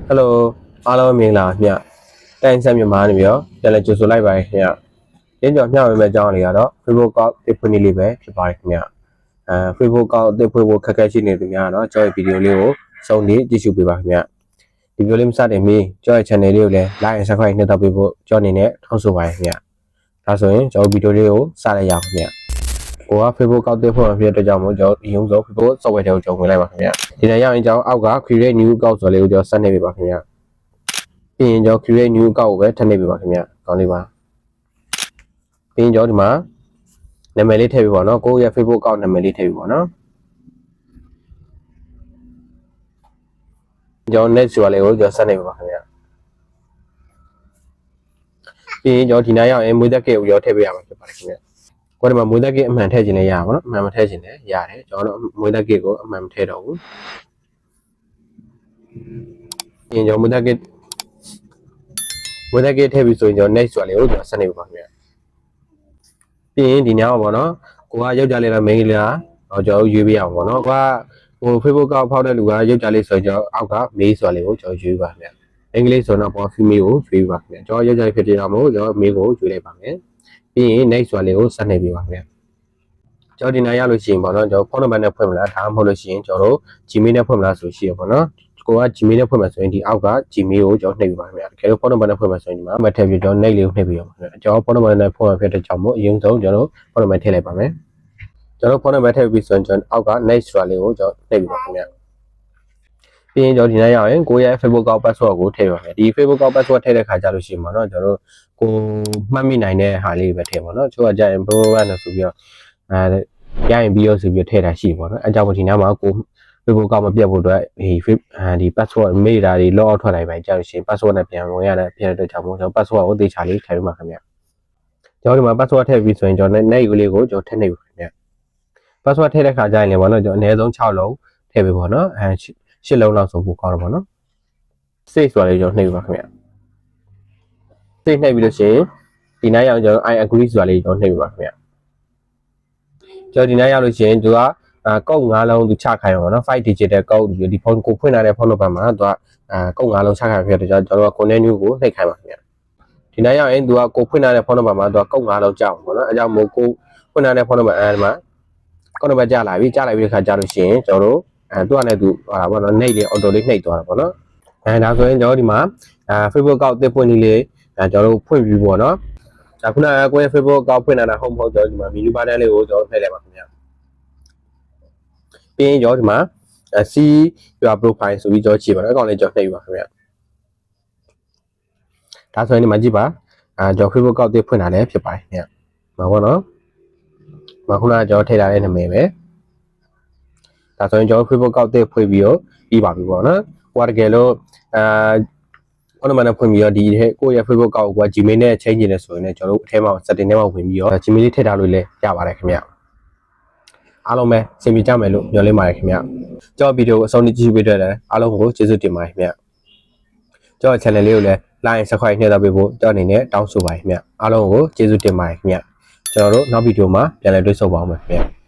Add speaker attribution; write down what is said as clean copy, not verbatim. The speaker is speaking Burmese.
Speaker 1: Hello အားလုံးမင်္ဂလာခင်ဗျတိုင်းဆက်မြန်မာနေပြီးတော့ပြန်လည်ကြိုဆိုလိုက်ပါတယ်ခင်ဗျရင်းကြော်မျှဝေမဲ့အကြောင်းလေးကတော့ Facebook ကောက်တစ်ဖွင့်လေးပဲဖြစ်ပါတယ်ခင်ဗျFacebook ကောက်တစ်ဖွင့်ဖို့ခက်ခဲရှိနေသူများတော့ကျွန်တော်ဗီဒီယိုလေးကိုစုံလေးကြည့်ရှုပေးပါခင်ဗျဒီဗီဒီယိုလေးမစတင်မီကျွန်တော်ရဲ့ channel လေးကိုလည်း like and subscribe နှိပ်တော့ပေးဖို့ကျွန်တော်အနေနဲ့ထောက်ဆိုပါတယ်ခင်ဗျဒါဆိုရင်ကျွန်တော်ဗီဒီယိုလေးကိုစလိုက်ရအောင်ခင်ဗျကိုက Facebook ကောက်တစ်ဖွင့်ဖြစ်တဲ့အတွက်ကြောင့်မို့ကျွန်တော်အရင်ဆုံး Facebook software တွေကိုကျွန်တော်ဝင်လိုက်ပါခင်ဗျဒီနေ့ရောက်ရင်ကျွန်တော်အောက်က create new account ဆိုလေးကိုကျွန်တော်ဆက်နေပေးပါခင်ဗျပြီးရင်ကျွန်တော် create new account ကိုပဲထည့်နေပေးပါခင်ဗျကောင်းလေးပါပြီးရင်ကျွန်တော်ဒီမှာနာမည်လေးထည့်ပေးပါနော်ကိုယ့်ရဲ့ Facebook account နာမည်လေးထည့်ပေးပါနော်ကျွန်တော် next ဆိုတာလေးကိုကျွန်တော်ဆက်နေပေးပါခင်ဗျပြီးရင်ကျွန်တော်ဒီနေ့ရောက်ရင်မွေးသက်ကိတ်ကိုကျွန်တော်ထည့်ပေးရမှာဖြစ်ပါတယ်ခင်ဗျကိုယ်ဒီမှာမွေးသက်ကိတ်အမှန်ထည့်ခြင်းလည်းရပါတော့အမှန်မထည့်ခြင်းလည်းရတယ်ကျွန်တော်တို့မွေးသက်ကိတ်ကိုအမှန်မထည့်တော့ဘူးပြီးရင်ကျွန်တော်မွေးသက်ကိတ်ထည့်ပြီးဆိုရင်ကျွန်တော် next ဆိုတာလေးကိုကျွန်တော်ဆက်နေပါခင်ဗျပြီးရင်ဒီညောင်းပါနော်ကိုကယောက်ျားလေးလားမိန်းကလေးလားတော့ကျွန်တော်ရွေးပေးအောင်ပေါ့နော်ကိုကဟို Facebook ကောက်ဖောက်တဲ့လူကယောက်ျားလေးဆိုရင်ကျွန်တော်အောက်ကမေးဆိုတာလေးကိုကျွန်တော်ရွေးပါခင်ဗျအင်္ဂလိပ်ဆိုတော့ပေါ် female ကိုရွေးပါခင်ဗျကျွန်တော်ယောက်ျားလေးဖြစ်နေတာမဟုတ်ကျွန်တော်မေးကိုရွေးလိုက်ပါမယ်ပြီးရင် next ဆိုတာလေးကိုဆက်နေပေးပါခင်ဗျကျွန်တော်ဒီနေ့ရလို့ရှိရင်ပေါ့နော်ကျွန်တော်ဖုန်းနံပါတ်နဲ့ဖွင့်မလားဒါမှမဟုတ်လို့ရှိရင်ကျွန်တော်တို့ Gmail နဲ့ဖွင့်မလားဆိုရှိရပေါ့နော်ကိုက Gmail နဲ့ဖွင့်မှဆိုရင်ဒီအောက်က Gmail ကိုကျွန်တော်နှိပ်ပြပါမယ်။တကယ်လို့ဖုန်းနံပါတ်နဲ့ဖွင့်မှဆိုရင်ဒီမှာမထည့်ပြီးကျွန်တော် nick လေးကိုနှိပ်ပြီးရပါမယ်။ကျွန်တော်ဖုန်းနံပါတ်နဲ့ဖွင့်မှဖြစ်တဲ့ကြောင့်မို့အရင်ဆုံးကျွန်တော်ဖုန်းနံပါတ်ထည့်လိုက်ပါမယ်။ကျွန်တော်ဖုန်းနံပါတ်ထည့်ပြီးဆိုရင်ကျွန်တော်အောက်က next ဆိုတာလေးကိုကျွန်တော်နှိပ်ပြီးပါခင်ဗျ။ပြီးရင်ကျွန်တော်ဒီနေ့ရရင်ကိုရဲ့ Facebook account password ကိုထည့်ပါမယ်။ဒီ Facebook account password ထည့်တဲ့ခါကျလို့ရှိရင်ပေါ့နော်ကျွန်တော်တို့ကိုမှတ်မိနိုင်တဲ့ဟာလေးပဲထည့်ပါနော်။ချို့ကကြာရင် program နဲ့ဆိုပြီးတော့ရရင်ပြီးရောဆိုပြီးထည့်တာရှိပါတော့။အဲကြောင့်ဒီနေ့မှာကိုFacebook ကောက်မပြတ်ဖို့အတွက်ဒီ password မေးတာတွေ log out ထွက်လိုက်ပါကြာလို့ရှိရင် password နဲ့ပြန်ဝင်ရတဲ့ဖြစ်တဲ့အတွက်ကြောင့်မို့ကျွန်တော် password ကိုသေချာလေးထည့်ပေးပါခင်ဗျကျွန်တော်ဒီမှာ password ထည့်ပြီးဆိုရင်ကျွန်တော် net လေးကိုကျွန်တော်ထည့်နေပြီခင်ဗျ password ထည့်တဲ့ခါကျရင်လည်းပေါ့နော်ကျွန်တော်အနည်းဆုံး6လုံးထည့်ပေးပါနော်8လုံးလောက်ဆိုပို့ကောင်းတော့ပေါ့နော် save ဆိုတာလေးကျွန်တော်နှိပ်ပါခင်ဗျ save နှိပ်ပြီးလို့ရှိရင်ဒီနေ့ရောက်ကျွန်တော် I agree ဆိုတာလေးကျွန်တော်နှိပ်ပါခင်ဗျကျွန်တော်ဒီနေ့ရောက်လို့ရှိရင်သူကကုတ်9လုံးသူချခိုင်းပါတော့5 digital ကုတ်ဒီဖုန်းကိုဖွင့်လာတဲ့ဖုန်းနံပါတ်မှာသူကကုတ်9လုံးချခိုင်းဖြစ်တဲ့ကြောင့်ကျွန်တော်က continue ကိုနှိပ်ခိုင်းပါခင်ဗျဒီနေ့ရောက်ရင်သူကကိုဖွင့်လာတဲ့ဖုန်းနံပါတ်မှာသူကကုတ်9လုံးကြောက်ပါတော့အဲကြောင့်မို့ကိုဖွင့်လာတဲ့ဖုန်းနံပါတ်အဲဒီမှာကုတ်နံပါတ်ကြလာပြီတဲ့ခါကြာလို့ရှိရင်ကျွန်တော်တို့သူကလည်းသူဟာပေါ့နော်နှိပ်လေး auto လေးနှိပ်သွားတာပေါ့နော်ဒါဆိုရင်ကျွန်တော်ဒီမှာFacebook ကောက်တစ်ဖွင့်လေးကျွန်တော်တို့ဖွင့်ပြီးပေါ့နော်ဒါခုနကကိုယ့်ရဲ့ Facebook ကောက်ဖွင့်လာတာဟုတ်မဟုတ်ကျွန်တော်ဒီမှာ menu bar လေးကိုကျွန်တော်ထည့်လိုက်ပါခင်ဗျပြီးရင်ကျွန်တော်ဒီမှာ see your profile ဆိုပြီးကျွန်တော်ကြည့်ပါတော့အကောင့်လေးကျွန်တော်နှိပ်ပါခင်ဗျဒါဆိုရင်ဒီမှာကြည့်ပါကျွန်တော် Facebook ကောက်တစ်ဖွင့်လာလည်းဖြစ်ပါတယ်ခင်ဗျမဟုတ်နော်မခုနကကျွန်တော်ထည့်ထားတဲ့နာမည်ပဲဒါဆိုရင်ကျွန်တော် Facebook ကောက်တစ်ဖွင့်ပြီးတော့ပြီးပါပြီပေါ့နော်ဟိုကတကယ်လို့ဖုန်းနံပါတ်နဲ့ဖွင့်ပြီးတော့ဒီကိုယ့်ရဲ့ Facebook ကောက်ကို Gmail နဲ့ change နေတယ်ဆိုရင်လည်းကျွန်တော်တို့အထဲမှာ setting ထဲမှာဝင်ပြီးတော့ Gmail လေးထည့်ထားလို့လည်းရပါတယ်ခင်ဗျအားလုံးပဲစင်ပြကြမယ်လို့ညွှန်လင်းပါတယ်ခင်ဗျကျွန်တော်ဗီဒီယိုအဆုံးထိကြည့်ပေးတဲ့အားလုံးကိုကျေးဇူးတင်ပါတယ်ခင်ဗျကျွန်တော် channel လေးကိုလည်း like and subscribe နှိပ်ထားပေးဖို့ကျွန်တော်အနေနဲ့တောင်းဆိုပါတယ်ခင်ဗျအားလုံးကိုကျေးဇူးတင်ပါတယ်ခင်ဗျကျွန်တော်တို့နောက်ဗီဒီယိုမှာပြန်လည်တွေ့ဆုံပါအောင်မယ်ခင်ဗျ